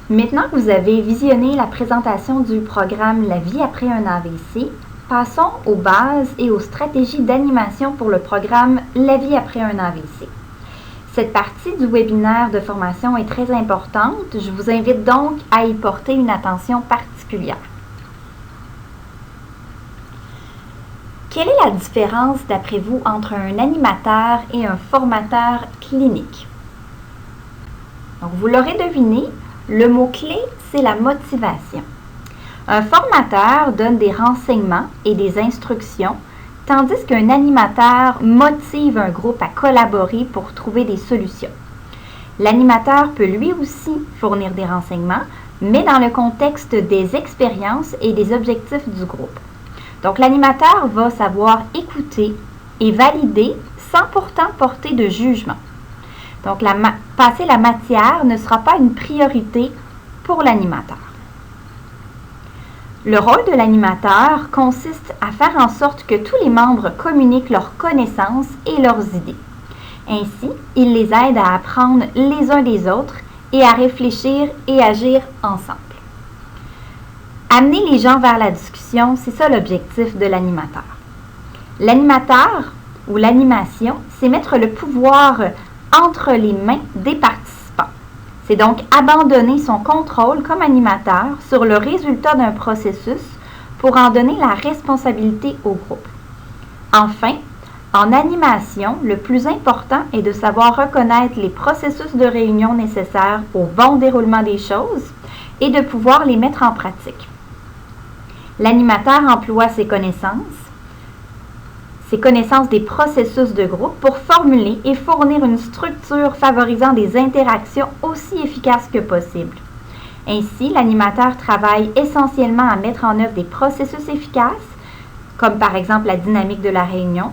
Maintenant que vous avez visionné la présentation du programme La vie après un AVC, passons aux bases et aux stratégies d'animation pour le programme La vie après un AVC. Cette partie du webinaire de formation est très importante. Je vous invite donc à y porter une attention particulière. Quelle est la différence, d'après vous, entre un animateur et un formateur clinique? Donc, vous l'aurez deviné, le mot-clé, c'est la motivation. Un formateur donne des renseignements et des instructions, tandis qu'un animateur motive un groupe à collaborer pour trouver des solutions. L'animateur peut lui aussi fournir des renseignements, mais dans le contexte des expériences et des objectifs du groupe. Donc, l'animateur va savoir écouter et valider sans pourtant porter de jugement. Donc, passer la matière ne sera pas une priorité pour l'animateur. Le rôle de l'animateur consiste à faire en sorte que tous les membres communiquent leurs connaissances et leurs idées. Ainsi, il les aide à apprendre les uns des autres et à réfléchir et agir ensemble. Amener les gens vers la discussion, c'est ça l'objectif de l'animateur. L'animateur ou l'animation, c'est mettre le pouvoir entre les mains des participants. C'est donc abandonner son contrôle comme animateur sur le résultat d'un processus pour en donner la responsabilité au groupe. Enfin, en animation, le plus important est de savoir reconnaître les processus de réunion nécessaires au bon déroulement des choses et de pouvoir les mettre en pratique. L'animateur emploie ses connaissances des processus de groupe pour formuler et fournir une structure favorisant des interactions aussi efficaces que possible. Ainsi, l'animateur travaille essentiellement à mettre en œuvre des processus efficaces, comme par exemple la dynamique de la réunion,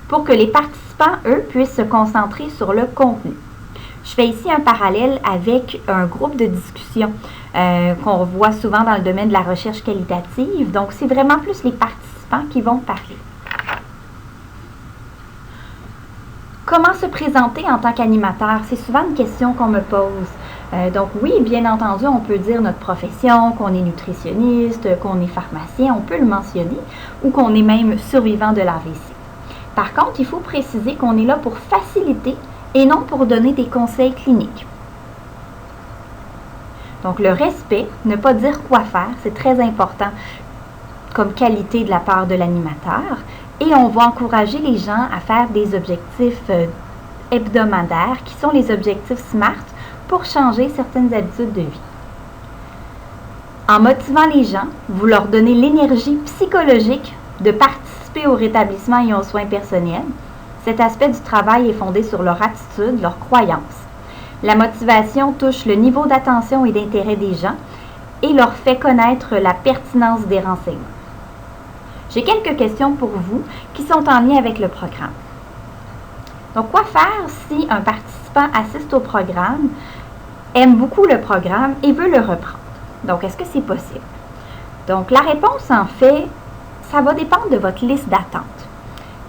pour que les participants, eux, puissent se concentrer sur le contenu. Je fais ici un parallèle avec un groupe de discussion qu'on voit souvent dans le domaine de la recherche qualitative. Donc, c'est vraiment plus les participants qui vont parler. Comment se présenter en tant qu'animateur? C'est souvent une question qu'on me pose. Donc oui, bien entendu, on peut dire notre profession, qu'on est nutritionniste, qu'on est pharmacien, on peut le mentionner, ou qu'on est même survivant de l'AVC. Par contre, il faut préciser qu'on est là pour faciliter et non pour donner des conseils cliniques. Donc le respect, ne pas dire quoi faire, c'est très important comme qualité de la part de l'animateur. Et on va encourager les gens à faire des objectifs hebdomadaires qui sont les objectifs SMART pour changer certaines habitudes de vie. En motivant les gens, vous leur donnez l'énergie psychologique de participer au rétablissement et aux soins personnels. Cet aspect du travail est fondé sur leur attitude, leurs croyances. La motivation touche le niveau d'attention et d'intérêt des gens et leur fait connaître la pertinence des renseignements. J'ai quelques questions pour vous qui sont en lien avec le programme. Donc, quoi faire si un participant assiste au programme, aime beaucoup le programme et veut le reprendre? Donc, est-ce que c'est possible? Donc, la réponse, en fait, ça va dépendre de votre liste d'attente.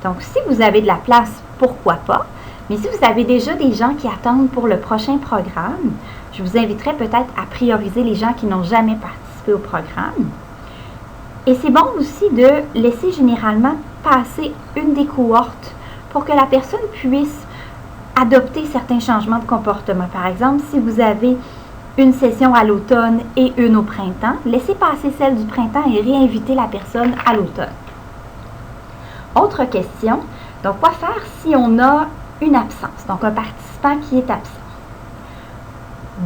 Donc, si vous avez de la place, pourquoi pas? Mais si vous avez déjà des gens qui attendent pour le prochain programme, je vous inviterai peut-être à prioriser les gens qui n'ont jamais participé au programme. Et c'est bon aussi de laisser généralement passer une des cohortes pour que la personne puisse adopter certains changements de comportement. Par exemple, si vous avez une session à l'automne et une au printemps, laissez passer celle du printemps et réinviter la personne à l'automne. Autre question, donc quoi faire si on a une absence, donc un participant qui est absent?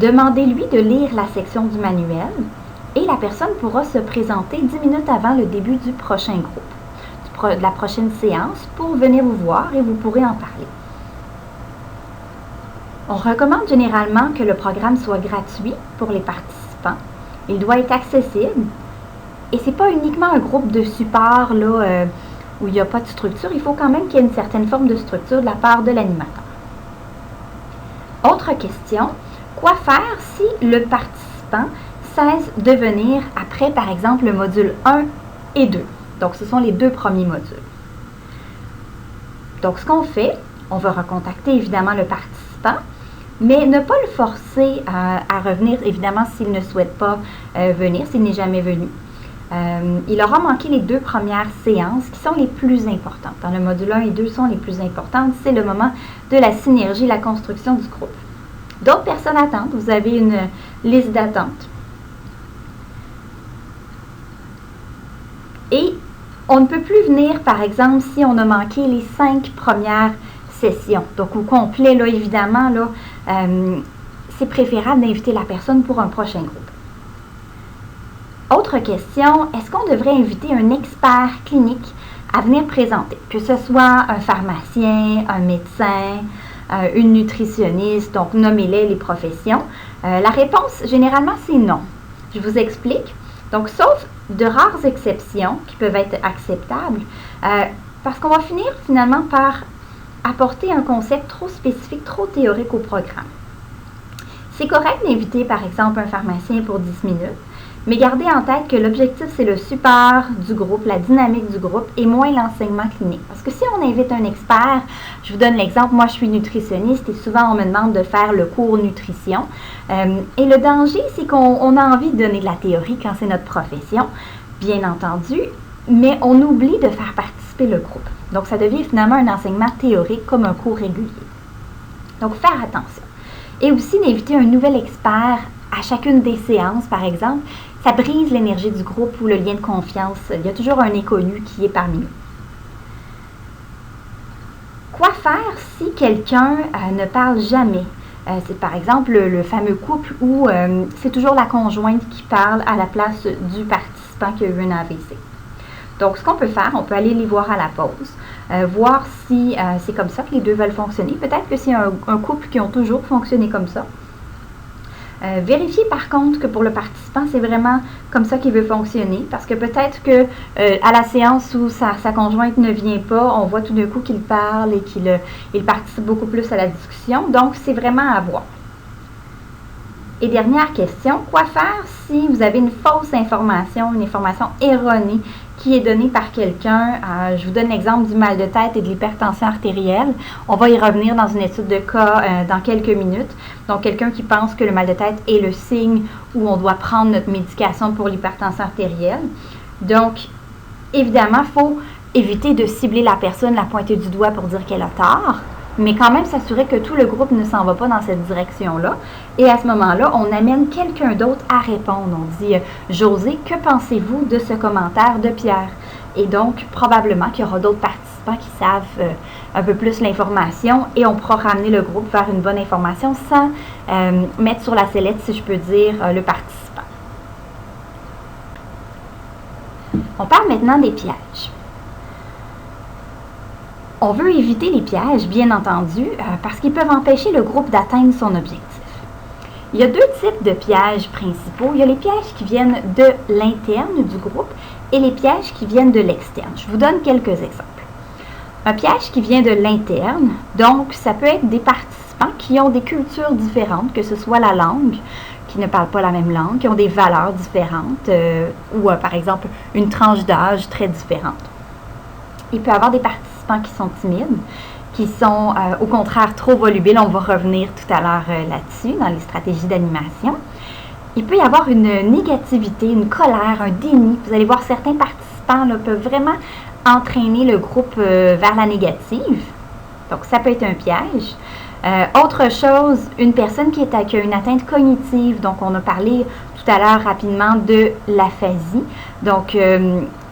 Demandez-lui de lire la section du manuel et la personne pourra se présenter 10 minutes avant le début du prochain groupe, de la prochaine séance, pour venir vous voir et vous pourrez en parler. On recommande généralement que le programme soit gratuit pour les participants. Il doit être accessible et ce n'est pas uniquement un groupe de support là, où il n'y a pas de structure. Il faut quand même qu'il y ait une certaine forme de structure de la part de l'animateur. Autre question, quoi faire si le participant cesse de venir après, par exemple, le module 1 et 2. Donc, ce sont les deux premiers modules. Donc, ce qu'on fait, on va recontacter évidemment le participant Mais ne pas le forcer à revenir, évidemment, s'il ne souhaite pas venir, s'il n'est jamais venu. Il aura manqué les 2 premières séances qui sont les plus importantes. Dans le module 1 et 2 sont les plus importantes. C'est le moment de la synergie, la construction du groupe. D'autres personnes attendent. Vous avez une liste d'attente. Et on ne peut plus venir, par exemple, si on a manqué les 5 premières sessions. Donc, au complet, là, évidemment, là, c'est préférable d'inviter la personne pour un prochain groupe. Autre question, est-ce qu'on devrait inviter un expert clinique à venir présenter? Que ce soit un pharmacien, un médecin, une nutritionniste, donc nommez-les les professions. La réponse, généralement, c'est non. Je vous explique. Donc, sauf de rares exceptions qui peuvent être acceptables, parce qu'on va finir finalement par apporter un concept trop spécifique, trop théorique au programme. C'est correct d'inviter, par exemple, un pharmacien pour 10 minutes, mais gardez en tête que l'objectif, c'est le support du groupe, la dynamique du groupe et moins l'enseignement clinique. Parce que si on invite un expert, je vous donne l'exemple, moi je suis nutritionniste et souvent on me demande de faire le cours nutrition. Et le danger, c'est qu'on a envie de donner de la théorie quand c'est notre profession, bien entendu, mais on oublie de faire participer le groupe. Donc ça devient finalement un enseignement théorique comme un cours régulier. Donc faire attention. Et aussi d'inviter un nouvel expert à chacune des séances, par exemple, ça brise l'énergie du groupe ou le lien de confiance. Il y a toujours un inconnu qui est parmi nous. Quoi faire si quelqu'un ne parle jamais? C'est par exemple le fameux couple où c'est toujours la conjointe qui parle à la place du participant qui a eu un AVC. Donc, ce qu'on peut faire, on peut aller les voir à la pause, voir si c'est comme ça que les deux veulent fonctionner. Peut-être que c'est un couple qui ont toujours fonctionné comme ça. Vérifiez par contre que pour le participant, c'est vraiment comme ça qu'il veut fonctionner, parce que peut-être que à la séance où sa conjointe ne vient pas, on voit tout d'un coup qu'il parle et qu'il participe beaucoup plus à la discussion. Donc, c'est vraiment à voir. Et dernière question, quoi faire si vous avez une fausse information, une information erronée qui est donnée par quelqu'un? Je vous donne l'exemple du mal de tête et de l'hypertension artérielle. On va y revenir dans une étude de cas dans quelques minutes. Donc, quelqu'un qui pense que le mal de tête est le signe où on doit prendre notre médication pour l'hypertension artérielle. Donc, évidemment, il faut éviter de cibler la personne, la pointer du doigt pour dire qu'elle a tort, mais quand même s'assurer que tout le groupe ne s'en va pas dans cette direction-là. Et à ce moment-là, on amène quelqu'un d'autre à répondre. On dit « José, que pensez-vous de ce commentaire de Pierre? » Et donc, probablement qu'il y aura d'autres participants qui savent un peu plus l'information et on pourra ramener le groupe vers une bonne information sans mettre sur la sellette, si je peux dire, le participant. On parle maintenant des pièges. On veut éviter les pièges, bien entendu, parce qu'ils peuvent empêcher le groupe d'atteindre son objectif. Il y a 2 types de pièges principaux. Il y a les pièges qui viennent de l'interne du groupe et les pièges qui viennent de l'externe. Je vous donne quelques exemples. Un piège qui vient de l'interne, donc ça peut être des participants qui ont des cultures différentes, que ce soit la langue, qui ne parlent pas la même langue, qui ont des valeurs différentes, ou par exemple une tranche d'âge très différente. Il peut y avoir des participants qui sont timides, qui sont au contraire trop volubiles. On va revenir tout à l'heure là-dessus, dans les stratégies d'animation. Il peut y avoir une négativité, une colère, un déni. Vous allez voir, certains participants là, peuvent vraiment entraîner le groupe vers la négative. Donc, ça peut être un piège. Autre chose, une personne qui a une atteinte cognitive. Donc, on a parlé tout à l'heure rapidement de l'aphasie. Donc,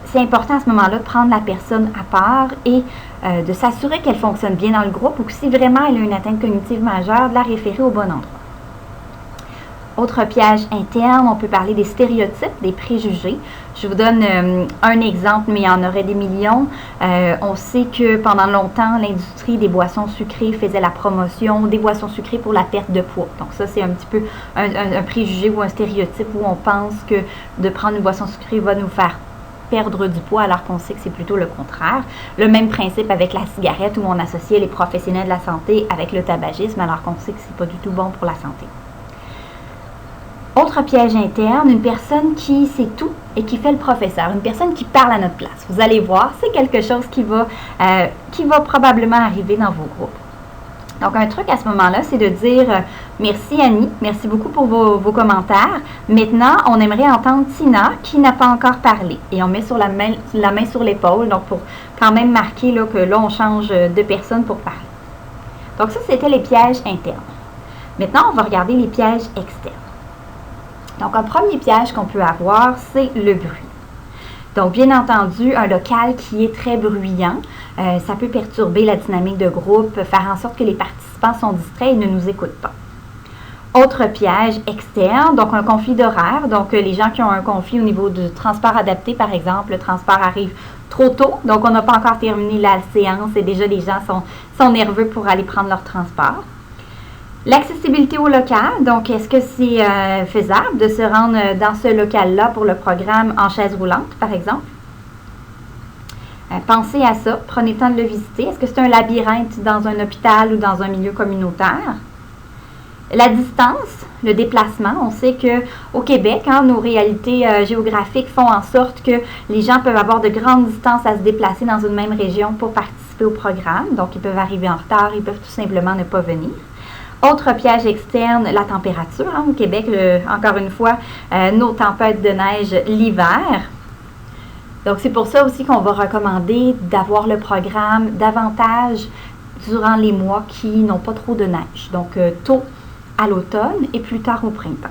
c'est important à ce moment-là de prendre la personne à part et de s'assurer qu'elle fonctionne bien dans le groupe ou que si vraiment elle a une atteinte cognitive majeure, de la référer au bon endroit. Autre piège interne, on peut parler des stéréotypes, des préjugés. Je vous donne un exemple, mais il y en aurait des millions. On sait que pendant longtemps, l'industrie des boissons sucrées faisait la promotion des boissons sucrées pour la perte de poids. Donc ça, c'est un petit peu un préjugé ou un stéréotype où on pense que de prendre une boisson sucrée va nous faire perdre du poids alors qu'on sait que c'est plutôt le contraire. Le même principe avec la cigarette où on associait les professionnels de la santé avec le tabagisme alors qu'on sait que c'est pas du tout bon pour la santé. Autre piège interne, une personne qui sait tout et qui fait le professeur, une personne qui parle à notre place. Vous allez voir, c'est quelque chose qui va probablement arriver dans vos groupes. Donc, un truc à ce moment-là, c'est de dire merci Annie, merci beaucoup pour vos commentaires. Maintenant, on aimerait entendre Tina qui n'a pas encore parlé. Et on met sur la main sur l'épaule, donc pour quand même marquer là, que là, on change de personne pour parler. Donc, ça, c'était les pièges internes. Maintenant, on va regarder les pièges externes. Donc, un premier piège qu'on peut avoir, c'est le bruit. Donc, bien entendu, un local qui est très bruyant, ça peut perturber la dynamique de groupe, faire en sorte que les participants sont distraits et ne nous écoutent pas. Autre piège externe, donc un conflit d'horaire. Donc, les gens qui ont un conflit au niveau du transport adapté, par exemple, le transport arrive trop tôt, donc on n'a pas encore terminé la séance et déjà les gens sont nerveux pour aller prendre leur transport. L'accessibilité au local, donc est-ce que c'est faisable de se rendre dans ce local-là pour le programme en chaise roulante, par exemple? Pensez à ça, prenez le temps de le visiter. Est-ce que c'est un labyrinthe dans un hôpital ou dans un milieu communautaire? La distance, le déplacement, on sait qu'au Québec, nos réalités géographiques font en sorte que les gens peuvent avoir de grandes distances à se déplacer dans une même région pour participer au programme. Donc, ils peuvent arriver en retard, ils peuvent tout simplement ne pas venir. Autre piège externe, la température. Au Québec, encore une fois, nos tempêtes de neige l'hiver. Donc, c'est pour ça aussi qu'on va recommander d'avoir le programme davantage durant les mois qui n'ont pas trop de neige. Donc, tôt à l'automne et plus tard au printemps.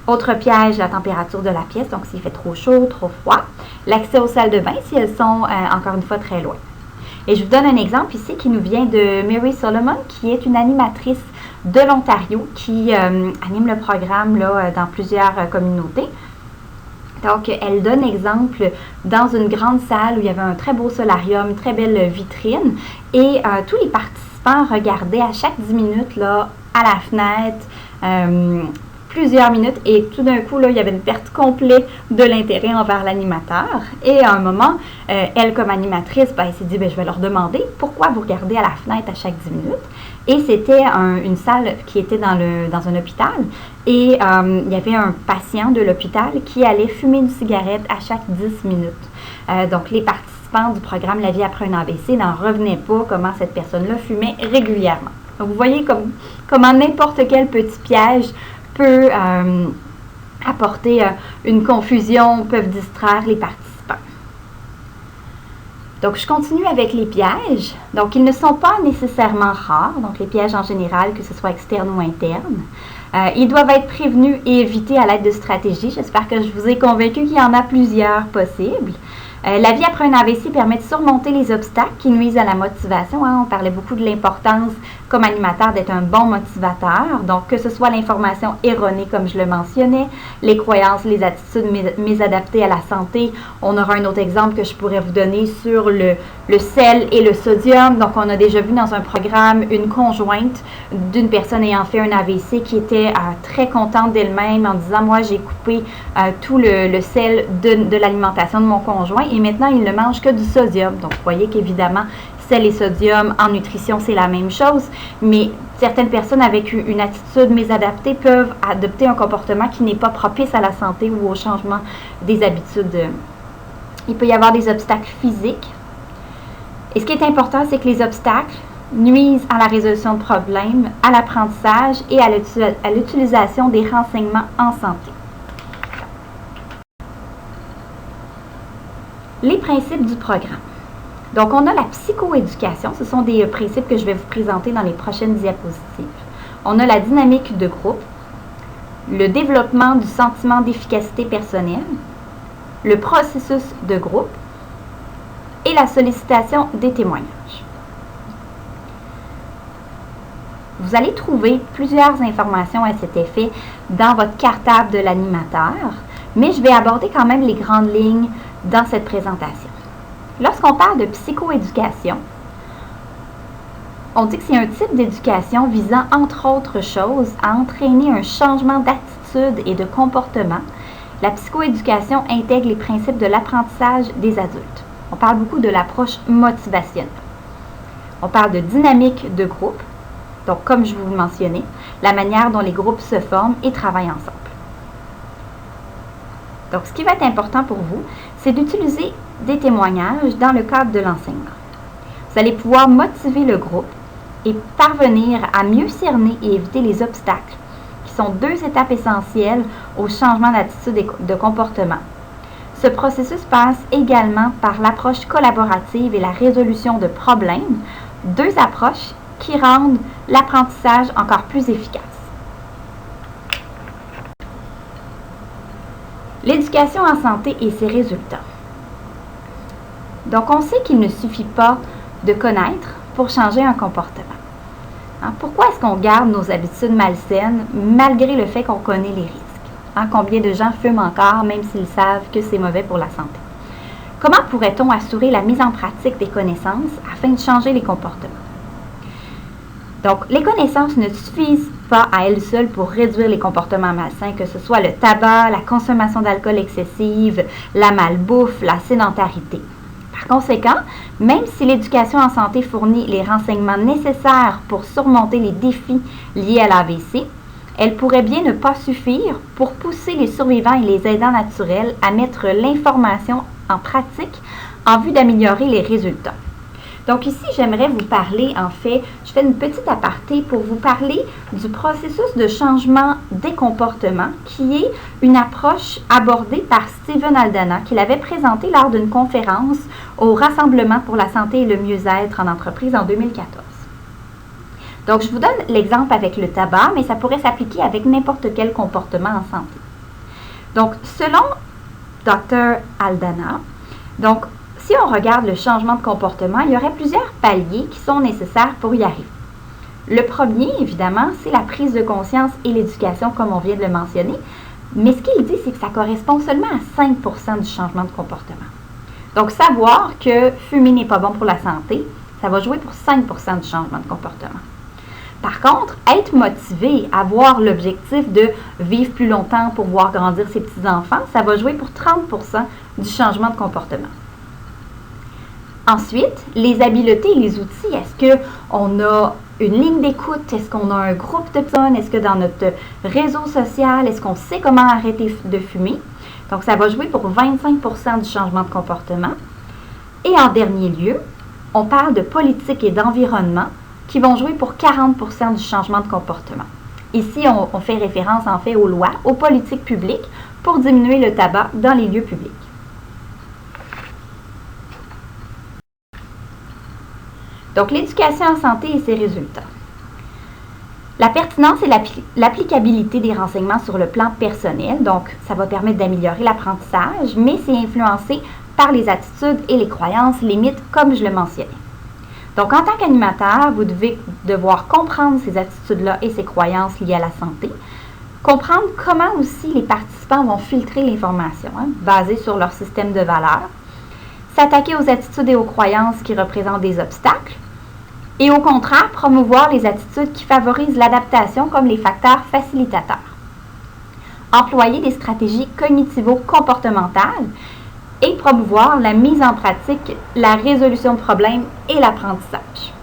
Autre piège, la température de la pièce. Donc, s'il fait trop chaud, trop froid. L'accès aux salles de bain si elles sont, encore une fois, très loin. Et je vous donne un exemple ici qui nous vient de Mary Solomon, qui est une animatrice de l'Ontario qui anime le programme là, dans plusieurs communautés. Donc, elle donne exemple dans une grande salle où il y avait un très beau solarium, très belle vitrine, et tous les participants regardaient à chaque 10 minutes là, à la fenêtre, plusieurs minutes, et tout d'un coup, là, il y avait une perte complète de l'intérêt envers l'animateur. Et à un moment, elle, comme animatrice, elle s'est dit, je vais leur demander pourquoi vous regardez à la fenêtre à chaque 10 minutes. Et c'était une salle qui était dans un hôpital. Et il y avait un patient de l'hôpital qui allait fumer une cigarette à chaque 10 minutes. Donc, les participants du programme La vie après un AVC n'en revenaient pas comment cette personne-là fumait régulièrement. Donc, vous voyez comment n'importe quel petit piège peut apporter une confusion, peuvent distraire les participants. Donc, je continue avec les pièges. Donc, ils ne sont pas nécessairement rares, donc les pièges en général, que ce soit externe ou interne. Ils doivent être prévenus et évités à l'aide de stratégies. J'espère que je vous ai convaincu qu'il y en a plusieurs possibles. La vie après un AVC permet de surmonter les obstacles qui nuisent à la motivation. On parlait beaucoup de l'importance comme animateur d'être un bon motivateur. Donc, que ce soit l'information erronée, comme je le mentionnais, les croyances, les attitudes mésadaptées à la santé. On aura un autre exemple que je pourrais vous donner sur le sel et le sodium. Donc, on a déjà vu dans un programme une conjointe d'une personne ayant fait un AVC qui était très contente d'elle-même en disant « Moi, j'ai coupé tout le sel de l'alimentation de mon conjoint et maintenant, il ne mange que du sodium. » Donc, vous voyez qu'évidemment, sel et sodium en nutrition, c'est la même chose, mais certaines personnes avec une attitude mésadaptée peuvent adopter un comportement qui n'est pas propice à la santé ou au changement des habitudes. Il peut y avoir des obstacles physiques. Et ce qui est important, c'est que les obstacles nuisent à la résolution de problèmes, à l'apprentissage et à l'utilisation des renseignements en santé. Les principes du programme. Donc, on a la psychoéducation. Ce sont des principes que je vais vous présenter dans les prochaines diapositives. On a la dynamique de groupe, le développement du sentiment d'efficacité personnelle, le processus de groupe et la sollicitation des témoignages. Vous allez trouver plusieurs informations à cet effet dans votre cartable de l'animateur, mais je vais aborder quand même les grandes lignes dans cette présentation. Lorsqu'on parle de psychoéducation, on dit que c'est un type d'éducation visant, entre autres choses, à entraîner un changement d'attitude et de comportement. La psychoéducation intègre les principes de l'apprentissage des adultes. On parle beaucoup de l'approche motivationnelle. On parle de dynamique de groupe, donc comme je vous le mentionnais, la manière dont les groupes se forment et travaillent ensemble. Donc, ce qui va être important pour vous, c'est d'utiliser des témoignages dans le cadre de l'enseignement. Vous allez pouvoir motiver le groupe et parvenir à mieux cerner et éviter les obstacles, qui sont deux étapes essentielles au changement d'attitude et de comportement. Ce processus passe également par l'approche collaborative et la résolution de problèmes, deux approches qui rendent l'apprentissage encore plus efficace. L'éducation en santé et ses résultats. Donc, on sait qu'il ne suffit pas de connaître pour changer un comportement. Pourquoi est-ce qu'on garde nos habitudes malsaines malgré le fait qu'on connaît les risques? Combien de gens fument encore même s'ils savent que c'est mauvais pour la santé? Comment pourrait-on assurer la mise en pratique des connaissances afin de changer les comportements? Donc, les connaissances ne suffisent pas à elles seules pour réduire les comportements malsains, que ce soit le tabac, la consommation d'alcool excessive, la malbouffe, la sédentarité. Par conséquent, même si l'éducation en santé fournit les renseignements nécessaires pour surmonter les défis liés à l'AVC, elle pourrait bien ne pas suffire pour pousser les survivants et les aidants naturels à mettre l'information en pratique en vue d'améliorer les résultats. Donc ici, j'aimerais vous parler, en fait, je fais une petite aparté pour vous parler du processus de changement des comportements qui est une approche abordée par Steven Aldana qu'il avait présenté lors d'une conférence au Rassemblement pour la santé et le mieux-être en entreprise en 2014. Donc, je vous donne l'exemple avec le tabac, mais ça pourrait s'appliquer avec n'importe quel comportement en santé. Donc, selon Dr. Aldana, donc, si on regarde le changement de comportement, il y aurait plusieurs paliers qui sont nécessaires pour y arriver. Le premier, évidemment, c'est la prise de conscience et l'éducation, comme on vient de le mentionner. Mais ce qu'il dit, c'est que ça correspond seulement à 5% du changement de comportement. Donc, savoir que fumer n'est pas bon pour la santé, ça va jouer pour 5% du changement de comportement. Par contre, être motivé, avoir l'objectif de vivre plus longtemps pour voir grandir ses petits-enfants, ça va jouer pour 30% du changement de comportement. Ensuite, les habiletés et les outils. Est-ce qu'on a une ligne d'écoute? Est-ce qu'on a un groupe de personnes? Est-ce que dans notre réseau social, est-ce qu'on sait comment arrêter de fumer? Donc, ça va jouer pour 25% du changement de comportement. Et en dernier lieu, on parle de politique et d'environnement qui vont jouer pour 40% du changement de comportement. Ici, on fait référence en fait aux lois, aux politiques publiques pour diminuer le tabac dans les lieux publics. Donc, l'éducation en santé et ses résultats. La pertinence et l'applicabilité des renseignements sur le plan personnel, donc ça va permettre d'améliorer l'apprentissage, mais c'est influencé par les attitudes et les croyances limites, comme je le mentionnais. Donc, en tant qu'animateur, vous devez devoir comprendre ces attitudes-là et ces croyances liées à la santé, comprendre comment aussi les participants vont filtrer l'information, basée sur leur système de valeurs, s'attaquer aux attitudes et aux croyances qui représentent des obstacles, et au contraire, promouvoir les attitudes qui favorisent l'adaptation comme les facteurs facilitateurs. Employer des stratégies cognitivo-comportementales et promouvoir la mise en pratique, la résolution de problèmes et l'apprentissage.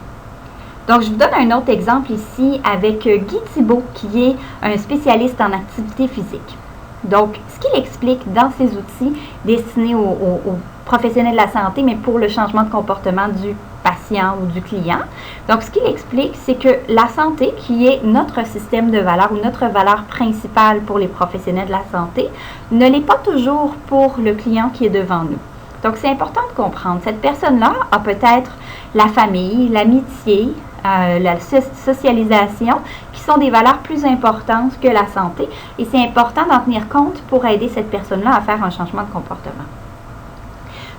Donc, je vous donne un autre exemple ici avec Guy Thibault, qui est un spécialiste en activité physique. Donc, ce qu'il explique dans ses outils destinés aux professionnels de la santé, mais pour le changement de comportement du patient ou du client. Donc, ce qu'il explique, c'est que la santé, qui est notre système de valeurs ou notre valeur principale pour les professionnels de la santé, ne l'est pas toujours pour le client qui est devant nous. Donc, c'est important de comprendre. Cette personne-là a peut-être la famille, l'amitié, la socialisation, qui sont des valeurs plus importantes que la santé. Et c'est important d'en tenir compte pour aider cette personne-là à faire un changement de comportement.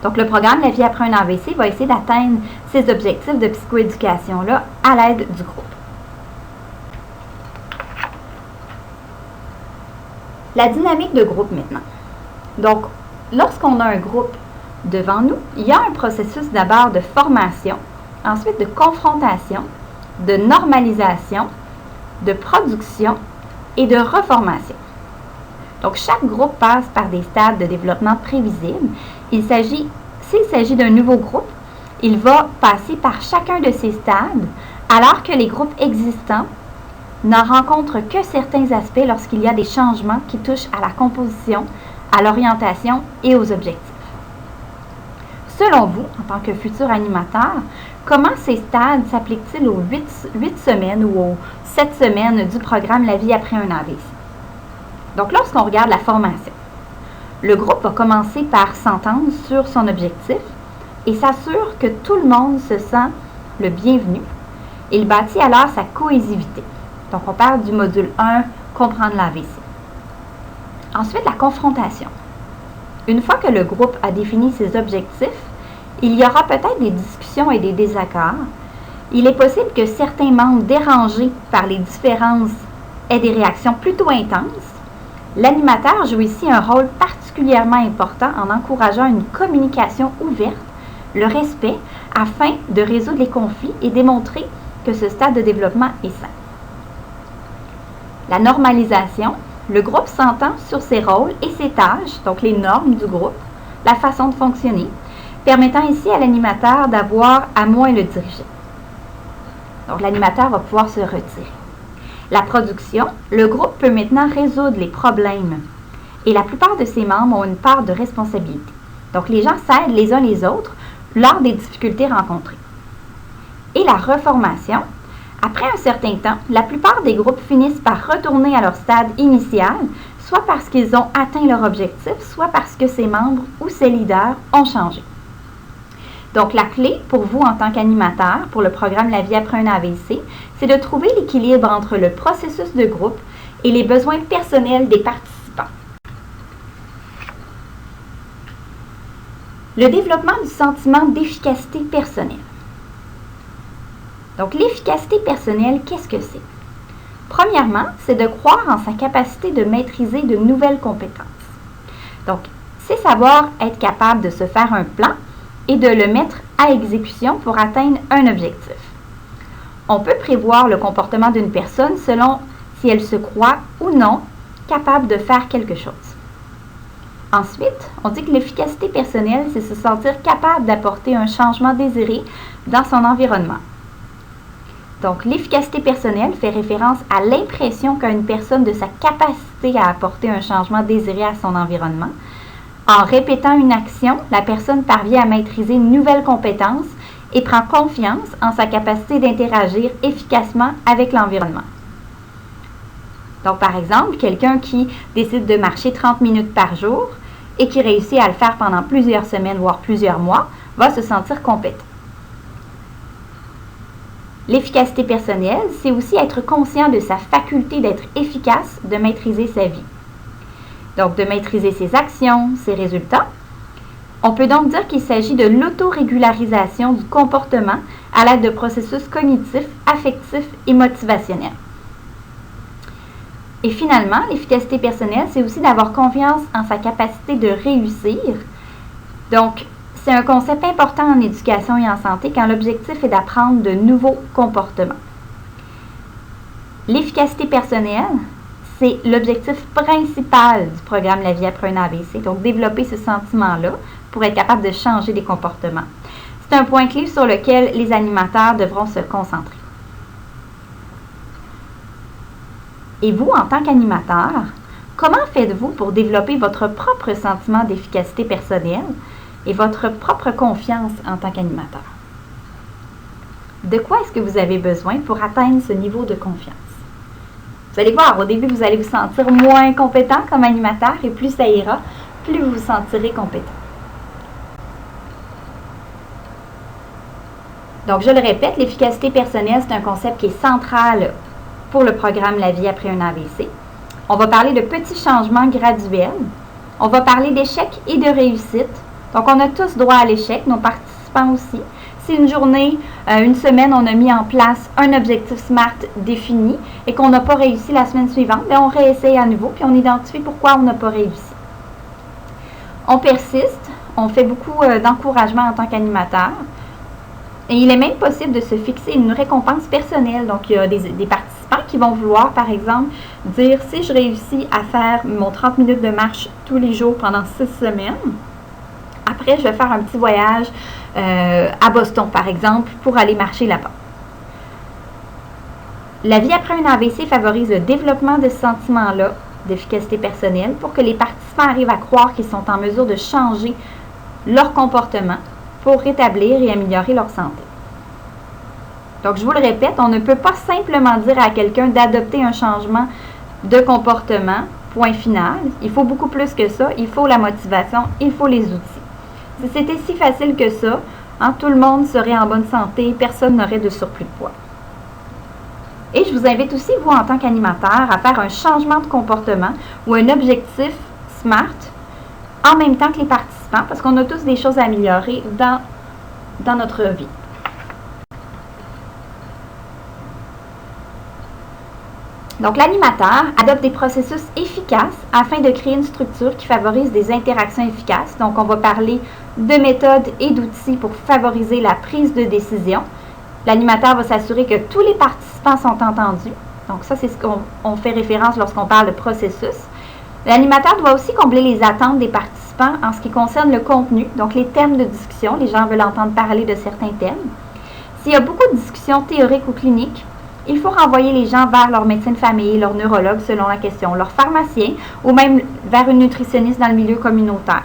Donc, le programme La vie après un AVC va essayer d'atteindre ces objectifs de psychoéducation-là à l'aide du groupe. La dynamique de groupe maintenant. Donc, lorsqu'on a un groupe devant nous, il y a un processus d'abord de formation, ensuite de confrontation, de normalisation, de production et de reformation. Donc, chaque groupe passe par des stades de développement prévisibles. S'il s'agit d'un nouveau groupe, il va passer par chacun de ces stades, alors que les groupes existants n'en rencontrent que certains aspects lorsqu'il y a des changements qui touchent à la composition, à l'orientation et aux objectifs. selon vous, en tant que futur animateur, comment ces stades s'appliquent-ils aux 8 semaines ou aux 7 semaines du programme La vie après un AVC? Donc, lorsqu'on regarde la formation, le groupe va commencer par s'entendre sur son objectif et s'assure que tout le monde se sent le bienvenu. Il bâtit alors sa cohésivité. Donc, on parle du module 1, comprendre l'AVC. Ensuite, la confrontation. Une fois que le groupe a défini ses objectifs, il y aura peut-être des discussions et des désaccords. Il est possible que certains membres dérangés par les différences aient des réactions plutôt intenses. L'animateur joue ici un rôle particulièrement important en encourageant une communication ouverte, le respect, afin de résoudre les conflits et démontrer que ce stade de développement est sain. La normalisation, le groupe s'entend sur ses rôles et ses tâches, donc les normes du groupe, la façon de fonctionner, permettant ici à l'animateur d'avoir à moins le diriger. Donc l'animateur va pouvoir se retirer. La production, le groupe peut maintenant résoudre les problèmes et la plupart de ses membres ont une part de responsabilité. Donc les gens s'aident les uns les autres lors des difficultés rencontrées. Et la reformation, après un certain temps, la plupart des groupes finissent par retourner à leur stade initial, soit parce qu'ils ont atteint leur objectif, soit parce que ses membres ou ses leaders ont changé. Donc, la clé pour vous en tant qu'animateur pour le programme La vie après un AVC, c'est de trouver l'équilibre entre le processus de groupe et les besoins personnels des participants. Le développement du sentiment d'efficacité personnelle. Donc, l'efficacité personnelle, qu'est-ce que c'est? Premièrement, c'est de croire en sa capacité de maîtriser de nouvelles compétences. Donc, c'est savoir être capable de se faire un plan et de le mettre à exécution pour atteindre un objectif. On peut prévoir le comportement d'une personne selon si elle se croit ou non capable de faire quelque chose. Ensuite, on dit que l'efficacité personnelle, c'est se sentir capable d'apporter un changement désiré dans son environnement. Donc, l'efficacité personnelle fait référence à l'impression qu'a une personne de sa capacité à apporter un changement désiré à son environnement. En répétant une action, la personne parvient à maîtriser une nouvelle compétence et prend confiance en sa capacité d'interagir efficacement avec l'environnement. Donc, par exemple, quelqu'un qui décide de marcher 30 minutes par jour et qui réussit à le faire pendant plusieurs semaines, voire plusieurs mois, va se sentir compétent. L'efficacité personnelle, c'est aussi être conscient de sa faculté d'être efficace, de maîtriser sa vie. Donc, de maîtriser ses actions, ses résultats. On peut donc dire qu'il s'agit de l'autorégularisation du comportement à l'aide de processus cognitifs, affectifs et motivationnels. Et finalement, l'efficacité personnelle, c'est aussi d'avoir confiance en sa capacité de réussir. Donc, c'est un concept important en éducation et en santé quand l'objectif est d'apprendre de nouveaux comportements. L'efficacité personnelle, c'est l'objectif principal du programme La vie après un AVC. Donc, développer ce sentiment-là pour être capable de changer des comportements. C'est un point clé sur lequel les animateurs devront se concentrer. Et vous, en tant qu'animateur, comment faites-vous pour développer votre propre sentiment d'efficacité personnelle et votre propre confiance en tant qu'animateur? De quoi est-ce que vous avez besoin pour atteindre ce niveau de confiance? Vous allez voir, au début, vous allez vous sentir moins compétent comme animateur et plus ça ira, plus vous vous sentirez compétent. Donc, je le répète, l'efficacité personnelle, c'est un concept qui est central pour le programme La vie après un AVC. On va parler de petits changements graduels. On va parler d'échecs et de réussite. Donc, on a tous droit à l'échec, nos participants aussi. Si une journée, une semaine, on a mis en place un objectif SMART défini et qu'on n'a pas réussi la semaine suivante, bien, on réessaye à nouveau puis on identifie pourquoi on n'a pas réussi. On persiste, on fait beaucoup d'encouragement en tant qu'animateur. Et il est même possible de se fixer une récompense personnelle. Donc, il y a des participants qui vont vouloir, par exemple, dire si je réussis à faire mon 30 minutes de marche tous les jours pendant 6 semaines, après, je vais faire un petit voyage à Boston, par exemple, pour aller marcher là-bas. La vie après un AVC favorise le développement de ce sentiment-là d'efficacité personnelle pour que les participants arrivent à croire qu'ils sont en mesure de changer leur comportement pour rétablir et améliorer leur santé. Donc, je vous le répète, on ne peut pas simplement dire à quelqu'un d'adopter un changement de comportement, point final. Il faut beaucoup plus que ça. Il faut la motivation, il faut les outils. Si c'était si facile que ça, tout le monde serait en bonne santé, personne n'aurait de surplus de poids. Et je vous invite aussi, vous, en tant qu'animateur, à faire un changement de comportement ou un objectif SMART en même temps que les participants, parce qu'on a tous des choses à améliorer dans notre vie. Donc, l'animateur adopte des processus efficaces afin de créer une structure qui favorise des interactions efficaces. Donc, on va parler de méthodes et d'outils pour favoriser la prise de décision. L'animateur va s'assurer que tous les participants sont entendus. Donc, ça, c'est ce qu'on fait référence lorsqu'on parle de processus. L'animateur doit aussi combler les attentes des participants en ce qui concerne le contenu, donc les thèmes de discussion. Les gens veulent entendre parler de certains thèmes. S'il y a beaucoup de discussions théoriques ou cliniques, il faut renvoyer les gens vers leur médecin de famille, leur neurologue selon la question, leur pharmacien ou même vers une nutritionniste dans le milieu communautaire.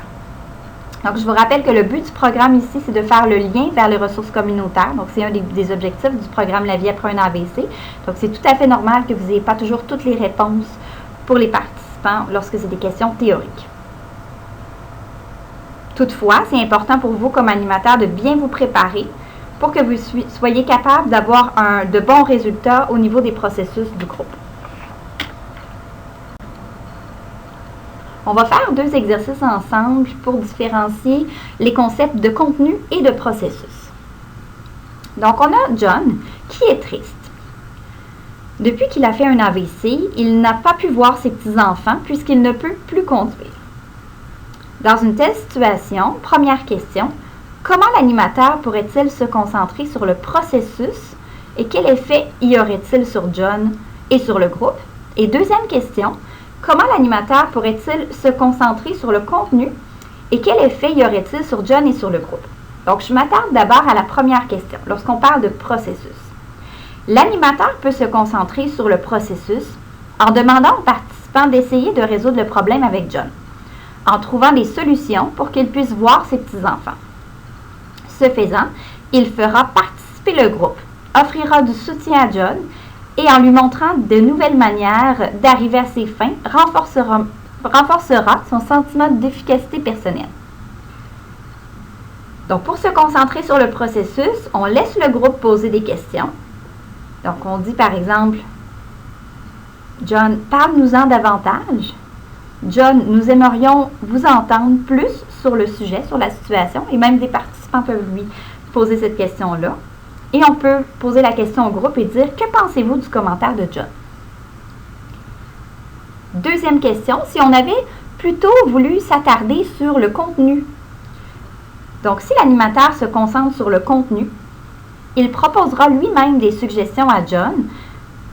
Donc, je vous rappelle que le but du programme ici, c'est de faire le lien vers les ressources communautaires. Donc, c'est un des objectifs du programme La vie après un AVC. Donc, c'est tout à fait normal que vous n'ayez pas toujours toutes les réponses pour les participants lorsque c'est des questions théoriques. Toutefois, c'est important pour vous comme animateur de bien vous préparer pour que vous soyez capable d'avoir de bons résultats au niveau des processus du groupe. On va faire 2 exercices ensemble pour différencier les concepts de contenu et de processus. Donc, on a John qui est triste. Depuis qu'il a fait un AVC, il n'a pas pu voir ses petits-enfants puisqu'il ne peut plus conduire. Dans une telle situation, première question, comment l'animateur pourrait-il se concentrer sur le processus et quel effet y aurait-il sur John et sur le groupe? Et deuxième question, comment l'animateur pourrait-il se concentrer sur le contenu et quel effet y aurait-il sur John et sur le groupe? Donc, je m'attarde d'abord à la première question, lorsqu'on parle de processus. L'animateur peut se concentrer sur le processus en demandant aux participants d'essayer de résoudre le problème avec John, en trouvant des solutions pour qu'il puisse voir ses petits-enfants. Ce faisant, il fera participer le groupe, offrira du soutien à John et en lui montrant de nouvelles manières d'arriver à ses fins, renforcera son sentiment d'efficacité personnelle. Donc, pour se concentrer sur le processus, on laisse le groupe poser des questions. Donc, on dit par exemple, John, parle-nous-en davantage. John, nous aimerions vous entendre plus sur le sujet, sur la situation, et même des participants peuvent lui poser cette question-là. Et on peut poser la question au groupe et dire, que pensez-vous du commentaire de John? Deuxième question, si on avait plutôt voulu s'attarder sur le contenu. Donc, si l'animateur se concentre sur le contenu, il proposera lui-même des suggestions à John.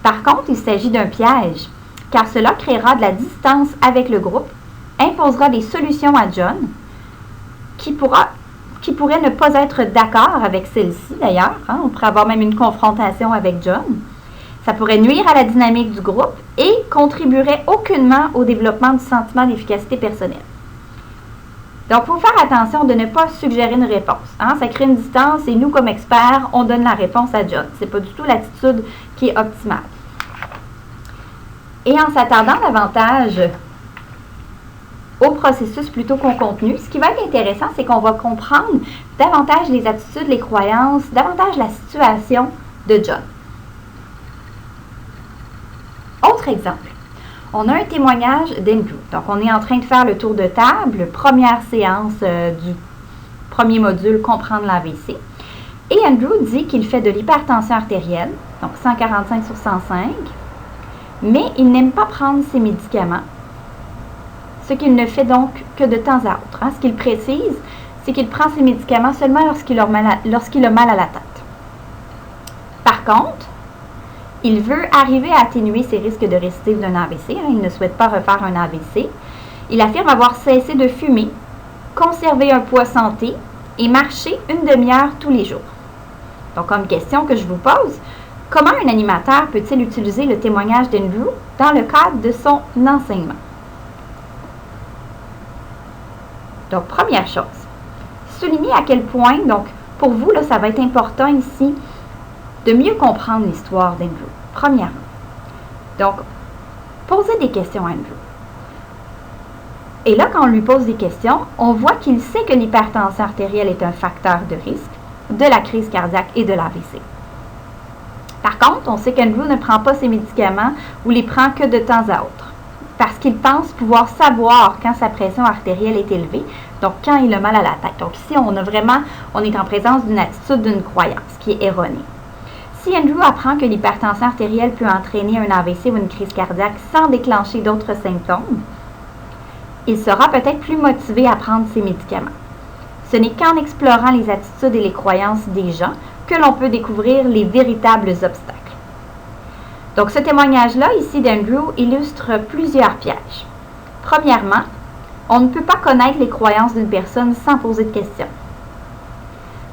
Par contre, il s'agit d'un piège, car cela créera de la distance avec le groupe, imposera des solutions à John, qui pourrait ne pas être d'accord avec celle-ci d'ailleurs. On pourrait avoir même une confrontation avec John. Ça pourrait nuire à la dynamique du groupe et contribuerait aucunement au développement du sentiment d'efficacité personnelle. Donc, il faut faire attention de ne pas suggérer une réponse. Ça crée une distance et nous, comme experts, on donne la réponse à John. Ce n'est pas du tout l'attitude qui est optimale. Et en s'attardant davantage au processus plutôt qu'au contenu, ce qui va être intéressant, c'est qu'on va comprendre davantage les attitudes, les croyances, davantage la situation de John. Autre exemple. On a un témoignage d'Andrew. Donc, on est en train de faire le tour de table, première séance du premier module, comprendre l'AVC. Et Andrew dit qu'il fait de l'hypertension artérielle, donc 145 sur 105, mais il n'aime pas prendre ses médicaments, ce qu'il ne fait donc que de temps à autre. Ce qu'il précise, c'est qu'il prend ses médicaments seulement lorsqu'il a mal à la tête. Par contre, il veut arriver à atténuer ses risques de récidive d'un AVC. Il ne souhaite pas refaire un AVC. Il affirme avoir cessé de fumer, conserver un poids santé et marcher une demi-heure tous les jours. Donc, comme question que je vous pose, comment un animateur peut-il utiliser le témoignage d'Andrew dans le cadre de son enseignement? Donc, première chose, souligner à quel point, donc pour vous, là, ça va être important ici de mieux comprendre l'histoire d'Andrew. Premièrement, donc, posez des questions à Andrew. Et là, quand on lui pose des questions, on voit qu'il sait que l'hypertension artérielle est un facteur de risque de la crise cardiaque et de l'AVC. Par contre, on sait qu'Andrew ne prend pas ses médicaments ou les prend que de temps à autre, parce qu'il pense pouvoir savoir quand sa pression artérielle est élevée, donc quand il a mal à la tête. Donc ici, on est en présence d'une attitude, d'une croyance qui est erronée. Si Andrew apprend que l'hypertension artérielle peut entraîner un AVC ou une crise cardiaque sans déclencher d'autres symptômes, il sera peut-être plus motivé à prendre ses médicaments. Ce n'est qu'en explorant les attitudes et les croyances des gens que l'on peut découvrir les véritables obstacles. Donc ce témoignage-là, ici d'Andrew, illustre plusieurs pièges. Premièrement, on ne peut pas connaître les croyances d'une personne sans poser de questions.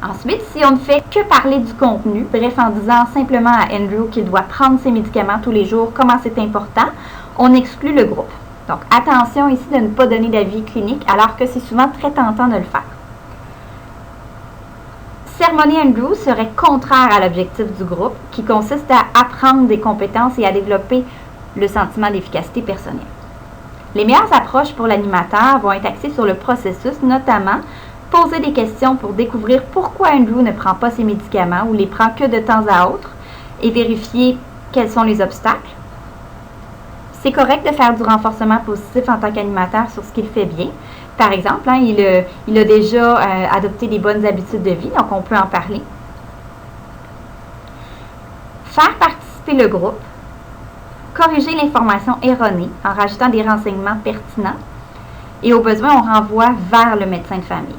Ensuite, si on ne fait que parler du contenu, bref, en disant simplement à Andrew qu'il doit prendre ses médicaments tous les jours, comment c'est important, on exclut le groupe. Donc, attention ici de ne pas donner d'avis clinique, alors que c'est souvent très tentant de le faire. Sermonner Andrew serait contraire à l'objectif du groupe, qui consiste à apprendre des compétences et à développer le sentiment d'efficacité personnelle. Les meilleures approches pour l'animateur vont être axées sur le processus, notamment poser des questions pour découvrir pourquoi Andrew ne prend pas ses médicaments ou les prend que de temps à autre et vérifier quels sont les obstacles. C'est correct de faire du renforcement positif en tant qu'animateur sur ce qu'il fait bien. Par exemple, il a déjà adopté des bonnes habitudes de vie, donc on peut en parler. Faire participer le groupe, corriger l'information erronée en rajoutant des renseignements pertinents et au besoin, on renvoie vers le médecin de famille.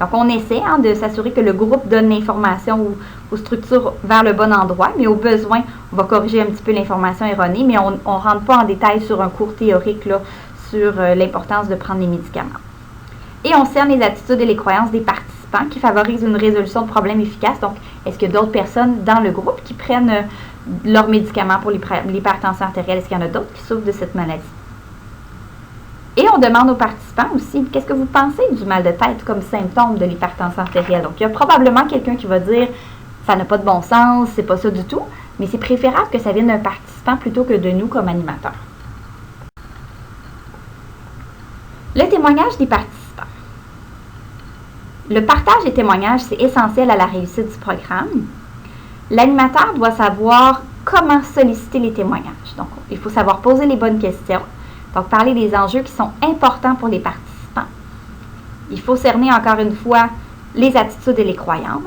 Donc, on essaie de s'assurer que le groupe donne l'information ou structure vers le bon endroit, mais au besoin, on va corriger un petit peu l'information erronée, mais on ne rentre pas en détail sur un cours théorique là, sur l'importance de prendre les médicaments. Et on cerne les attitudes et les croyances des participants qui favorisent une résolution de problèmes efficace. Donc, est-ce qu'il y a d'autres personnes dans le groupe qui prennent leurs médicaments pour l'hypertension artérielle? Est-ce qu'il y en a d'autres qui souffrent de cette maladie? Et on demande aux participants aussi, qu'est-ce que vous pensez du mal de tête comme symptôme de l'hypertension artérielle? Donc, il y a probablement quelqu'un qui va dire, ça n'a pas de bon sens, c'est pas ça du tout, mais c'est préférable que ça vienne d'un participant plutôt que de nous comme animateurs. Le témoignage des participants. Le partage des témoignages, c'est essentiel à la réussite du programme. L'animateur doit savoir comment solliciter les témoignages. Donc, il faut savoir poser les bonnes questions. Donc, parler des enjeux qui sont importants pour les participants. Il faut cerner encore une fois les attitudes et les croyances,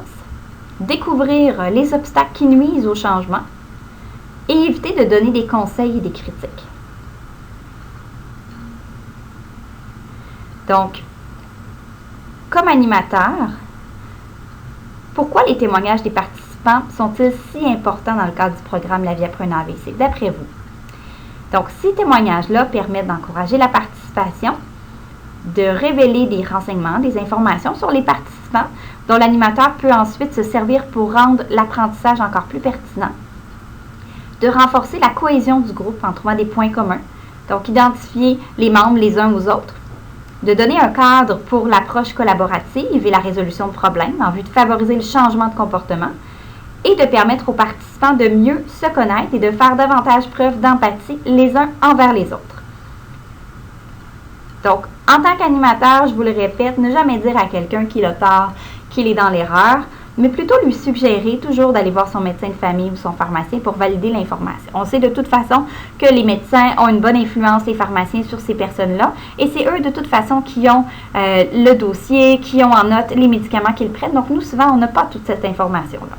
découvrir les obstacles qui nuisent au changement et éviter de donner des conseils et des critiques. Donc, comme animateur, pourquoi les témoignages des participants sont-ils si importants dans le cadre du programme La vie après un AVC, d'après vous? Donc, ces témoignages-là permettent d'encourager la participation, de révéler des renseignements, des informations sur les participants, dont l'animateur peut ensuite se servir pour rendre l'apprentissage encore plus pertinent, de renforcer la cohésion du groupe en trouvant des points communs, donc identifier les membres les uns aux autres, de donner un cadre pour l'approche collaborative et la résolution de problèmes en vue de favoriser le changement de comportement, et de permettre aux participants de mieux se connaître et de faire davantage preuve d'empathie les uns envers les autres. Donc, en tant qu'animateur, je vous le répète, ne jamais dire à quelqu'un qu'il a tort, qu'il est dans l'erreur, mais plutôt lui suggérer toujours d'aller voir son médecin de famille ou son pharmacien pour valider l'information. On sait de toute façon que les médecins ont une bonne influence, les pharmaciens, sur ces personnes-là, et c'est eux de toute façon qui ont le dossier, qui ont en note les médicaments qu'ils prennent. Donc, nous, souvent, on n'a pas toute cette information-là.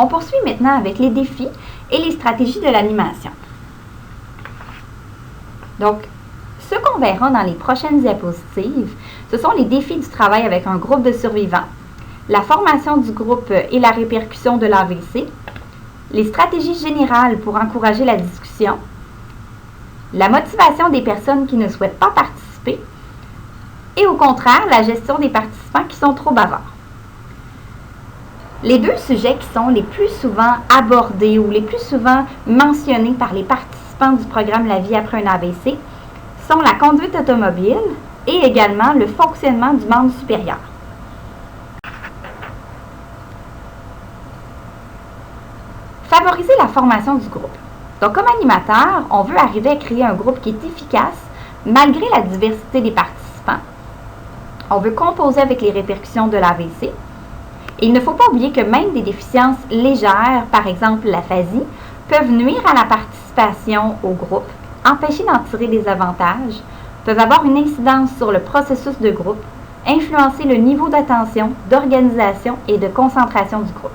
On poursuit maintenant avec les défis et les stratégies de l'animation. Donc, ce qu'on verra dans les prochaines diapositives, ce sont les défis du travail avec un groupe de survivants, la formation du groupe et la répercussion de l'AVC, les stratégies générales pour encourager la discussion, la motivation des personnes qui ne souhaitent pas participer et au contraire, la gestion des participants qui sont trop bavards. Les deux sujets qui sont les plus souvent abordés ou les plus souvent mentionnés par les participants du programme La vie après un AVC sont la conduite automobile et également le fonctionnement du membre supérieur. Favoriser la formation du groupe. Donc, comme animateur, on veut arriver à créer un groupe qui est efficace malgré la diversité des participants. On veut composer avec les répercussions de l'AVC. Et il ne faut pas oublier que même des déficiences légères, par exemple l'aphasie, peuvent nuire à la participation au groupe, empêcher d'en tirer des avantages, peuvent avoir une incidence sur le processus de groupe, influencer le niveau d'attention, d'organisation et de concentration du groupe.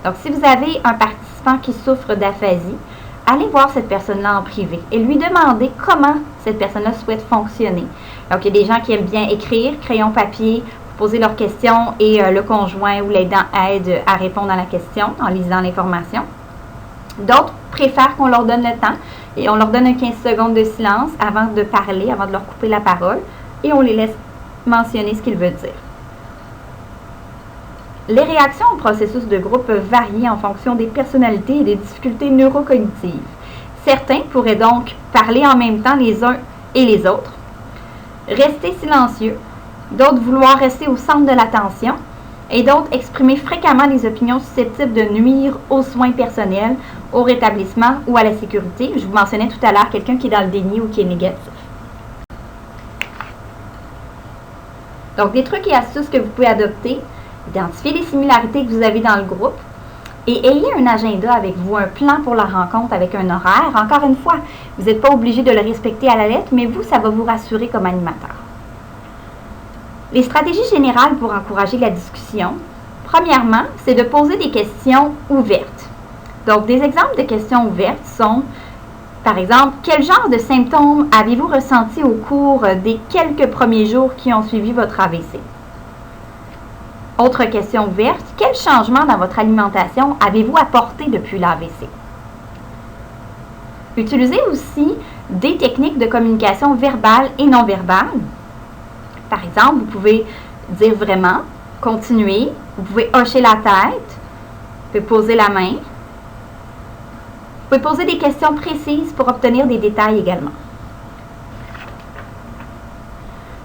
Donc, si vous avez un participant qui souffre d'aphasie, allez voir cette personne-là en privé et lui demander comment cette personne-là souhaite fonctionner. Donc, il y a des gens qui aiment bien écrire, crayon, papier, poser leurs questions et le conjoint ou l'aidant aide à répondre à la question en lisant l'information. D'autres préfèrent qu'on leur donne le temps et on leur donne un 15 secondes de silence avant de parler, avant de leur couper la parole et on les laisse mentionner ce qu'ils veulent dire. Les réactions au processus de groupe peuvent varier en fonction des personnalités et des difficultés neurocognitives. Certains pourraient donc parler en même temps les uns et les autres, rester silencieux, d'autres vouloir rester au centre de l'attention et d'autres exprimer fréquemment des opinions susceptibles de nuire aux soins personnels, au rétablissement ou à la sécurité. Je vous mentionnais tout à l'heure quelqu'un qui est dans le déni ou qui est négatif. Donc, des trucs et astuces que vous pouvez adopter. Identifiez les similarités que vous avez dans le groupe et ayez un agenda avec vous, un plan pour la rencontre avec un horaire. Encore une fois, vous n'êtes pas obligé de le respecter à la lettre, mais vous, ça va vous rassurer comme animateur. Les stratégies générales pour encourager la discussion. Premièrement, c'est de poser des questions ouvertes. Donc, des exemples de questions ouvertes sont, par exemple, quel genre de symptômes avez-vous ressenti au cours des quelques premiers jours qui ont suivi votre AVC? Autre question ouverte, quel changement dans votre alimentation avez-vous apporté depuis l'AVC? Utilisez aussi des techniques de communication verbale et non verbale. Par exemple, vous pouvez dire vraiment, continuer, vous pouvez hocher la tête, vous pouvez poser la main. Vous pouvez poser des questions précises pour obtenir des détails également.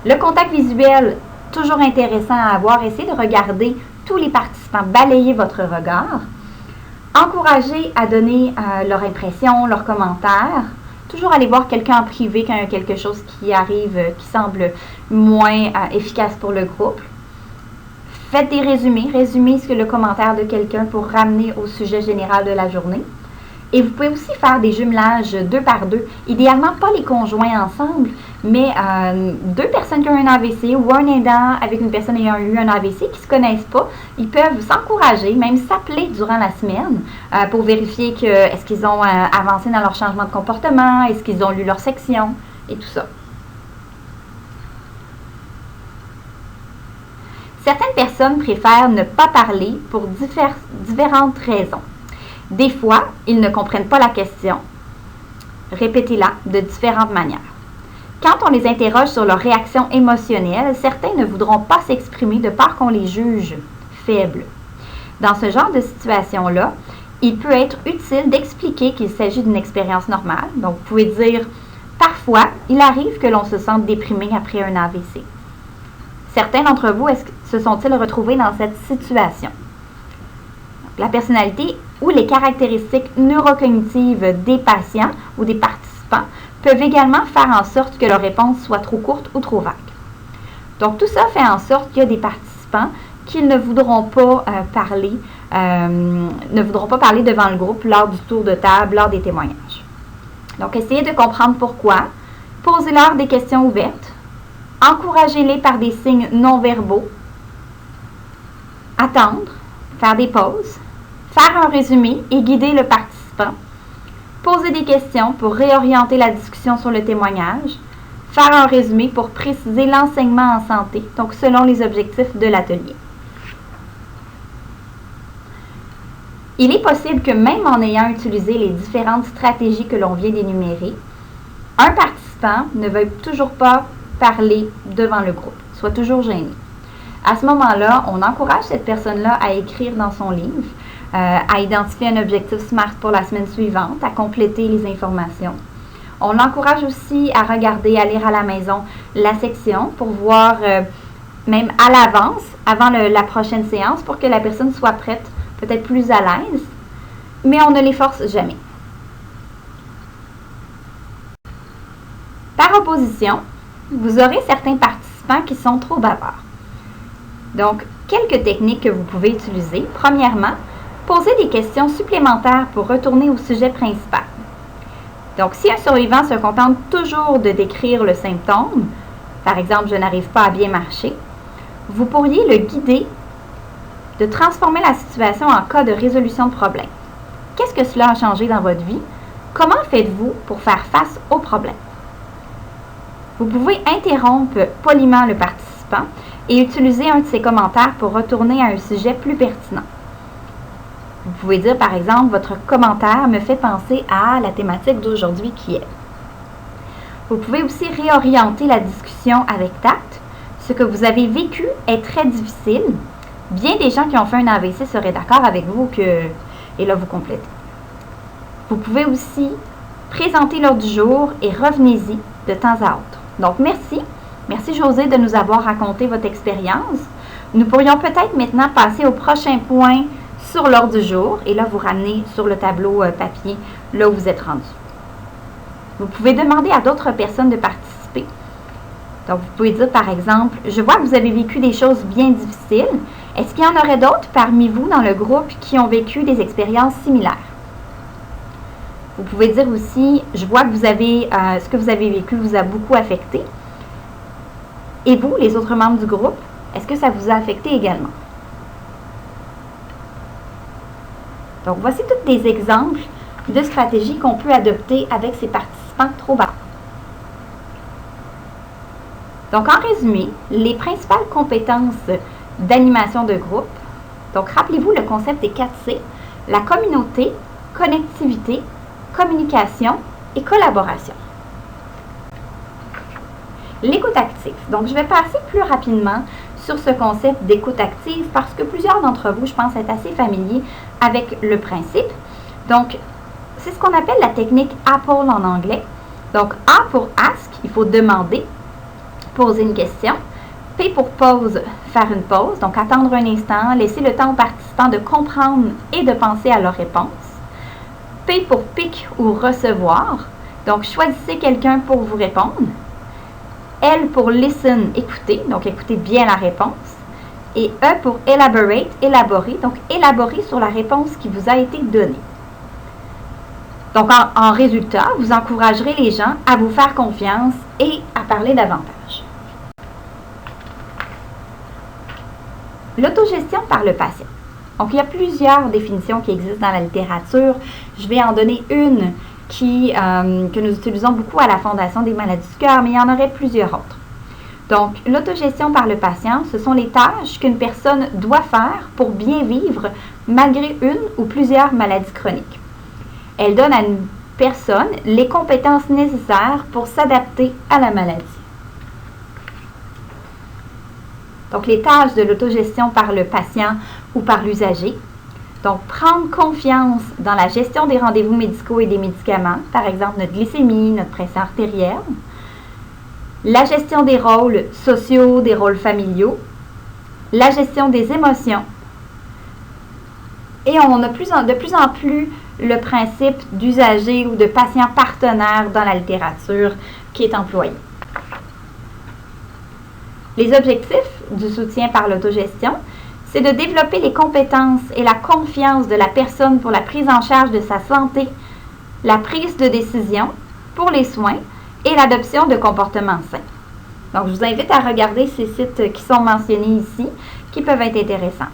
Le contact visuel, toujours intéressant à avoir. Essayez de regarder tous les participants, balayer votre regard. Encouragez à donner leur impression, leurs commentaires. Toujours aller voir quelqu'un en privé quand il y a quelque chose qui arrive, qui semble moins efficace pour le groupe. Faites des résumés. Résumez le commentaire de quelqu'un pour ramener au sujet général de la journée. Et vous pouvez aussi faire des jumelages 2 par 2. Idéalement, pas les conjoints ensemble, mais 2 personnes qui ont un AVC ou un aidant avec une personne ayant eu un AVC qui ne se connaissent pas, ils peuvent s'encourager, même s'appeler durant la semaine pour vérifier que est-ce qu'ils ont avancé dans leur changement de comportement, est-ce qu'ils ont lu leur section et tout ça. Certaines personnes préfèrent ne pas parler pour différentes raisons. Des fois, ils ne comprennent pas la question. Répétez-la de différentes manières. Quand on les interroge sur leur réaction émotionnelle, certains ne voudront pas s'exprimer de peur qu'on les juge faibles. Dans ce genre de situation-là, il peut être utile d'expliquer qu'il s'agit d'une expérience normale. Donc, vous pouvez dire « Parfois, il arrive que l'on se sente déprimé après un AVC. » Certains d'entre vous se sont-ils retrouvés dans cette situation? La personnalité ou les caractéristiques neurocognitives des patients ou des participants peuvent également faire en sorte que leur réponse soit trop courte ou trop vague. Donc, tout ça fait en sorte qu'il y a des participants qui ne voudront pas parler devant le groupe lors du tour de table, lors des témoignages. Donc, essayez de comprendre pourquoi. Posez-leur des questions ouvertes. Encouragez-les par des signes non-verbaux. Attendre, faire des pauses. Faire un résumé et guider le participant. Poser des questions pour réorienter la discussion sur le témoignage. Faire un résumé pour préciser l'enseignement en santé, donc selon les objectifs de l'atelier. Il est possible que même en ayant utilisé les différentes stratégies que l'on vient d'énumérer, un participant ne veuille toujours pas parler devant le groupe, soit toujours gêné. À ce moment-là, on encourage cette personne-là à écrire dans son livre, à identifier un objectif SMART pour la semaine suivante, à compléter les informations. On l'encourage aussi à regarder, à lire à la maison la section pour voir même à l'avance, avant la prochaine séance, pour que la personne soit prête, peut-être plus à l'aise, mais on ne les force jamais. Par opposition, vous aurez certains participants qui sont trop bavards. Donc, quelques techniques que vous pouvez utiliser. Premièrement, poser des questions supplémentaires pour retourner au sujet principal. Donc, si un survivant se contente toujours de décrire le symptôme, par exemple, je n'arrive pas à bien marcher, vous pourriez le guider de transformer la situation en cas de résolution de problème. Qu'est-ce que cela a changé dans votre vie? Comment faites-vous pour faire face au problème? Vous pouvez interrompre poliment le participant et utiliser un de ses commentaires pour retourner à un sujet plus pertinent. Vous pouvez dire, par exemple, votre commentaire me fait penser à la thématique d'aujourd'hui qui est. Vous pouvez aussi réorienter la discussion avec tact. Ce que vous avez vécu est très difficile. Bien des gens qui ont fait un AVC seraient d'accord avec vous que... Et là, vous complétez. Vous pouvez aussi présenter l'ordre du jour et revenez-y de temps à autre. Donc, merci. Merci, Josée, de nous avoir raconté votre expérience. Nous pourrions peut-être maintenant passer au prochain point sur l'ordre du jour et là, vous ramenez sur le tableau papier là où vous êtes rendu. Vous pouvez demander à d'autres personnes de participer. Donc, vous pouvez dire, par exemple, je vois que vous avez vécu des choses bien difficiles. Est-ce qu'il y en aurait d'autres parmi vous dans le groupe qui ont vécu des expériences similaires? Vous pouvez dire aussi, je vois que ce que vous avez vécu vous a beaucoup affecté. Et vous, les autres membres du groupe, est-ce que ça vous a affecté également? Donc, voici tous des exemples de stratégies qu'on peut adopter avec ces participants trop bas. Donc, en résumé, les principales compétences d'animation de groupe. Donc, rappelez-vous le concept des 4 C, la communauté, connectivité, communication et collaboration. L'écoute active. Donc, je vais passer plus rapidement sur ce concept d'écoute active parce que plusieurs d'entre vous, je pense, être assez familiers avec le principe. Donc, c'est ce qu'on appelle la technique Apple en anglais. Donc, A pour ask, il faut demander, poser une question. P pour pause, faire une pause. Donc, attendre un instant, laisser le temps aux participants de comprendre et de penser à leur réponse. P pour pick ou recevoir. Donc, choisissez quelqu'un pour vous répondre. L pour listen, écouter. Donc, écoutez bien la réponse. Et E pour elaborate, élaborer. Donc, élaborer sur la réponse qui vous a été donnée. Donc, en résultat, vous encouragerez les gens à vous faire confiance et à parler davantage. L'autogestion par le patient. Donc, il y a plusieurs définitions qui existent dans la littérature. Je vais en donner une que nous utilisons beaucoup à la Fondation des maladies du cœur, mais il y en aurait plusieurs autres. Donc, l'autogestion par le patient, ce sont les tâches qu'une personne doit faire pour bien vivre malgré une ou plusieurs maladies chroniques. Elle donne à une personne les compétences nécessaires pour s'adapter à la maladie. Donc, les tâches de l'autogestion par le patient ou par l'usager. Donc, prendre confiance dans la gestion des rendez-vous médicaux et des médicaments, par exemple notre glycémie, notre pression artérielle. La gestion des rôles sociaux, des rôles familiaux. La gestion des émotions. Et on a de plus en plus le principe d'usager ou de patient partenaire dans la littérature qui est employé. Les objectifs du soutien par l'autogestion, c'est de développer les compétences et la confiance de la personne pour la prise en charge de sa santé, la prise de décision pour les soins et l'adoption de comportements sains. Donc, je vous invite à regarder ces sites qui sont mentionnés ici, qui peuvent être intéressants.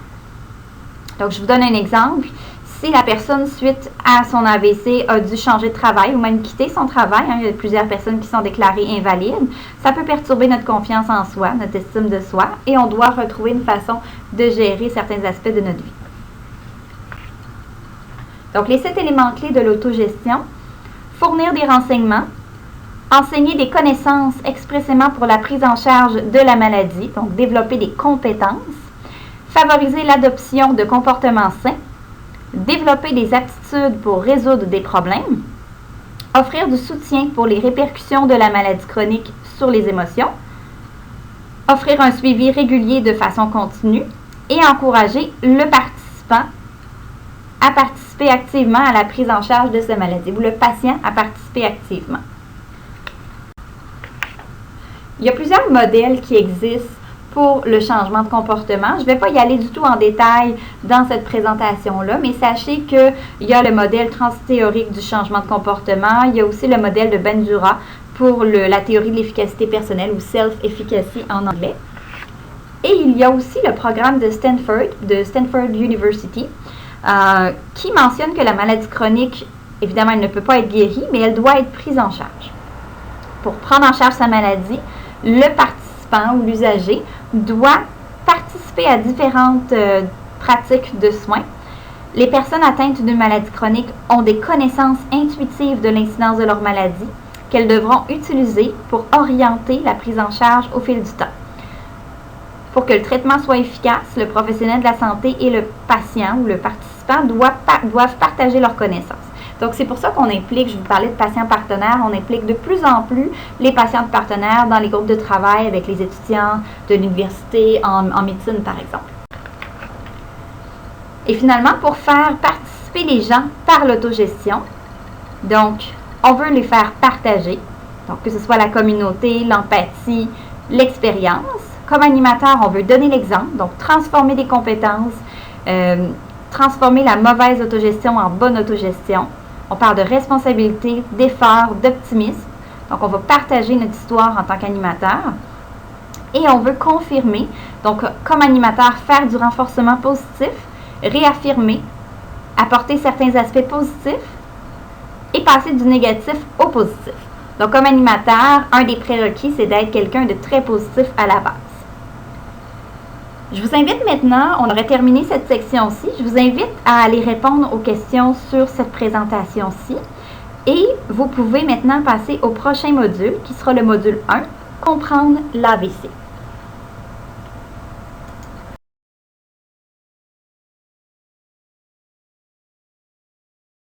Donc, je vous donne un exemple. Si la personne, suite à son AVC, a dû changer de travail ou même quitter son travail, il y a plusieurs personnes qui sont déclarées invalides, ça peut perturber notre confiance en soi, notre estime de soi, et on doit retrouver une façon de gérer certains aspects de notre vie. Donc, les 7 éléments clés de l'autogestion: fournir des renseignements, enseigner des connaissances expressément pour la prise en charge de la maladie, donc développer des compétences, favoriser l'adoption de comportements sains, développer des aptitudes pour résoudre des problèmes, offrir du soutien pour les répercussions de la maladie chronique sur les émotions, offrir un suivi régulier de façon continue et encourager le participant à participer activement à la prise en charge de sa maladie ou le patient à participer activement. Il y a plusieurs modèles qui existent pour le changement de comportement. Je ne vais pas y aller du tout en détail dans cette présentation-là, mais sachez qu'il y a le modèle transthéorique du changement de comportement, il y a aussi le modèle de Bandura pour la théorie de l'efficacité personnelle ou self-efficacy en anglais. Et il y a aussi le programme de Stanford University, qui mentionne que la maladie chronique, évidemment, elle ne peut pas être guérie, mais elle doit être prise en charge. Pour prendre en charge sa maladie, le participant ou l'usager doit participer à différentes pratiques de soins. Les personnes atteintes d'une maladie chronique ont des connaissances intuitives de l'incidence de leur maladie qu'elles devront utiliser pour orienter la prise en charge au fil du temps. Pour que le traitement soit efficace, le professionnel de la santé et le patient ou le participant doivent partager leurs connaissances. Donc, c'est pour ça qu'on implique, je vous parlais de patients partenaires, on implique de plus en plus les patients partenaires dans les groupes de travail avec les étudiants de l'université en médecine, par exemple. Et finalement, pour faire participer les gens par l'autogestion, donc, on veut les faire partager, donc que ce soit la communauté, l'empathie, l'expérience. Comme animateur, on veut donner l'exemple, donc transformer des compétences, transformer la mauvaise autogestion en bonne autogestion. On parle de responsabilité, d'effort, d'optimisme. Donc, on va partager notre histoire en tant qu'animateur. Et on veut confirmer, donc comme animateur, faire du renforcement positif, réaffirmer, apporter certains aspects positifs et passer du négatif au positif. Donc, comme animateur, un des prérequis, c'est d'être quelqu'un de très positif à la base. Je vous invite maintenant, on aurait terminé cette section-ci, je vous invite à aller répondre aux questions sur cette présentation-ci. Et vous pouvez maintenant passer au prochain module, qui sera le module 1, comprendre l'AVC.